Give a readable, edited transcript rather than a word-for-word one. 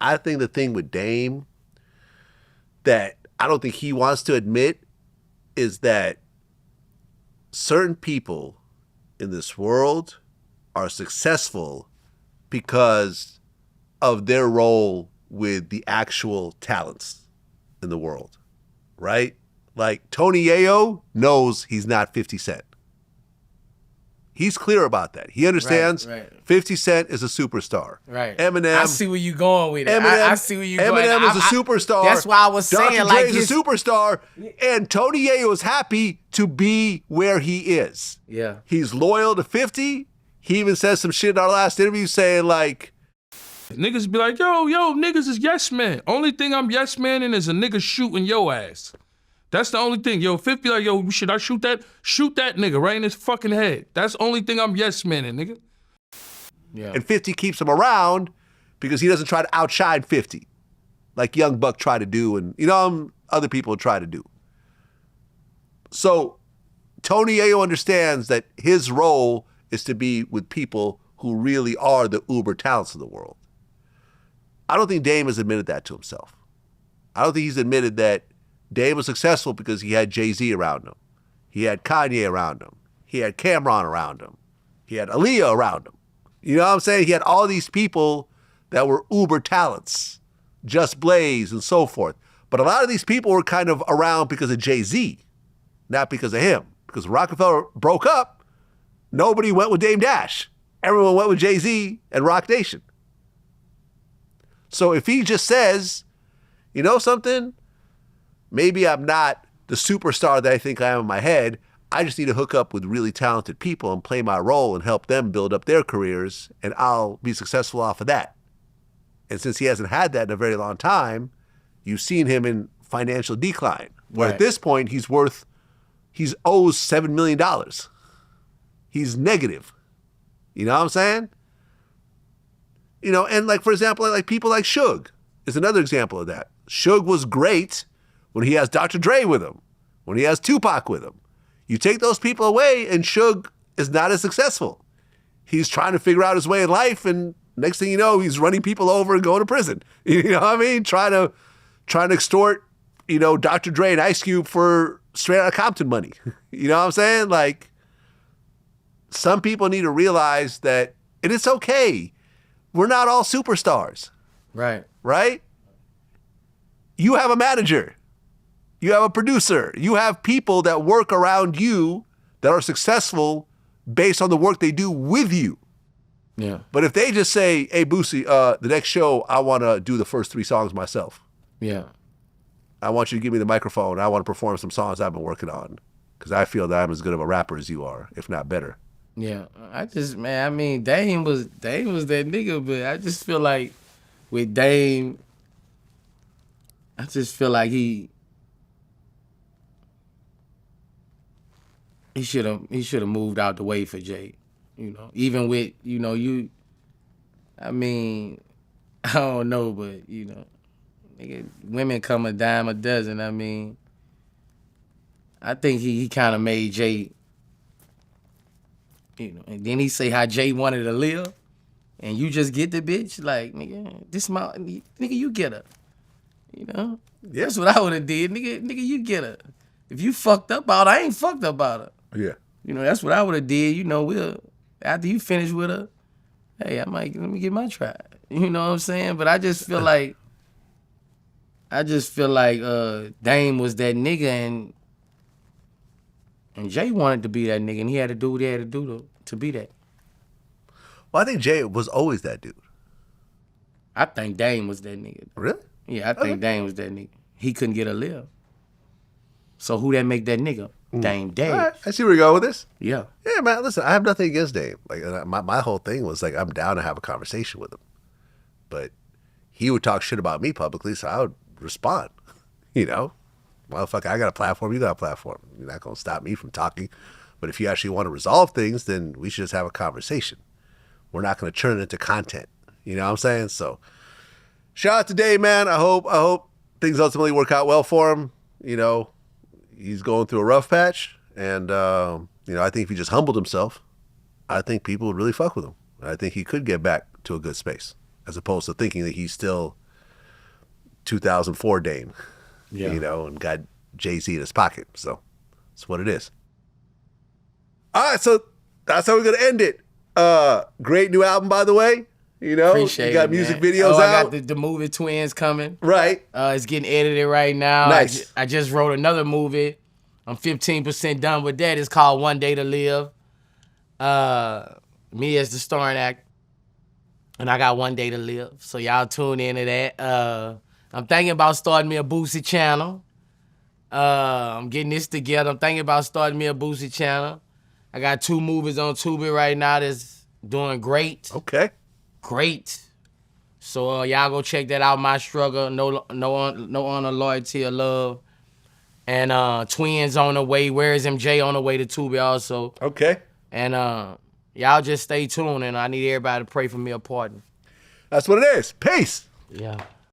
I think the thing with Dame that I don't think he wants to admit is that certain people in this world are successful because of their role with the actual talents in the world, right? Like Tony Yayo knows he's not 50 Cent. He's clear about that. He understands right. 50 Cent is a superstar. Right. Eminem. I see where you're going with it. Eminem, I see where you're going. Eminem is a superstar. That's why I was saying, Dr. like, Dre is a superstar. And Tony Yayo is happy to be where he is. Yeah. He's loyal to 50. He even says some shit in our last interview saying, like, niggas be like, yo, niggas is yes man. Only thing I'm yes man in is a nigga shooting your ass. That's the only thing. Yo, 50 like, yo, should I shoot that? Shoot that nigga right in his fucking head. That's the only thing I'm yes man in, nigga. Yeah. And 50 keeps him around because he doesn't try to outshine 50 like Young Buck tried to do and, other people try to do. So Tony Yayo understands that his role is to be with people who really are the uber talents of the world. I don't think Dame has admitted that to himself. I don't think he's admitted that Dame was successful because he had Jay-Z around him. He had Kanye around him. He had Cameron around him. He had Aaliyah around him. You know what I'm saying? He had all these people that were uber talents, Just Blaze and so forth. But a lot of these people were kind of around because of Jay-Z, not because of him. Because when Rockefeller broke up, nobody went with Dame Dash. Everyone went with Jay-Z and Roc Nation. So if he just says, you know something? Maybe I'm not the superstar that I think I am in my head. I just need to hook up with really talented people and play my role and help them build up their careers, and I'll be successful off of that. And since he hasn't had that in a very long time, you've seen him in financial decline. Where at this point, he's owes $7 million. He's negative. You know what I'm saying? And like, for example, like people like Suge is another example of that. Suge was great when he has Dr. Dre with him, when he has Tupac with him. You take those people away and Suge is not as successful. He's trying to figure out his way in life, and next thing you know, he's running people over and going to prison. You know what I mean? Trying to extort, Dr. Dre and Ice Cube for straight out of Compton money. You know what I'm saying? Like, some people need to realize that, and it's okay. We're not all superstars. Right. Right? You have a manager. You have a producer. You have people that work around you that are successful based on the work they do with you. Yeah. But if they just say, hey, Boosie, the next show, I want to do the first 3 songs myself. Yeah. I want you to give me the microphone. I want to perform some songs I've been working on because I feel that I'm as good of a rapper as you are, if not better. Yeah. Dame was that nigga, but I just feel like with Dame, I just feel like he should have moved out the way for Jay. Even with, I don't know, but, nigga, women come a dime a dozen. I think he kind of made Jay, and then he say how Jay wanted to live, and you just get the bitch, like, nigga, nigga, you get her. Yeah. That's what I would have did, nigga, you get her. If you fucked up about her, I ain't fucked up about her. Yeah. That's what I would have did. After you finish with her, hey, let me get my try. You know what I'm saying? But I just feel like Dame was that nigga, and Jay wanted to be that nigga, and he had to do what he had to do to be that. Well, I think Jay was always that dude. I think Dame was that nigga. Really? Yeah, I think Dame was that nigga. He couldn't get a live. So who that make that nigga? Dame Dash. All right, I see where you're going with this. Yeah. Yeah, man, listen, I have nothing against Dame. Like, my whole thing was, like, I'm down to have a conversation with him. But he would talk shit about me publicly, so I would respond. Motherfucker, I got a platform, you got a platform. You're not going to stop me from talking. But if you actually want to resolve things, then we should just have a conversation. We're not going to turn it into content. You know what I'm saying? So, shout out to Dame, man. I hope things ultimately work out well for him. He's going through a rough patch, and I think if he just humbled himself, I think people would really fuck with him. I think he could get back to a good space, as opposed to thinking that he's still 2004 Dame, Yeah. you know, and got Jay-Z in his pocket. So that's what it is. All right, so that's how we're gonna end it. Great new album, by the way. You know, Appreciate you got it, music man. videos I out. got the movie Twins coming. Right. It's getting edited right now. Nice. I just wrote another movie. I'm 15% done with that. It's called One Day to Live. Me as the starring actor. And I got One Day to Live. So y'all tune into that. I'm thinking about starting me a Boosie channel. I'm getting this together. I'm thinking about starting me a Boosie channel. I got 2 movies on Tubi right now that's doing great. Okay. Great. So y'all go check that out. My Struggle, No Honor, Loyalty, or Love. And Twins on the way. Where is MJ on the way to Tubi also. Okay. And y'all just stay tuned, and I need everybody to pray for me a pardon. That's what it is. Peace. Yeah.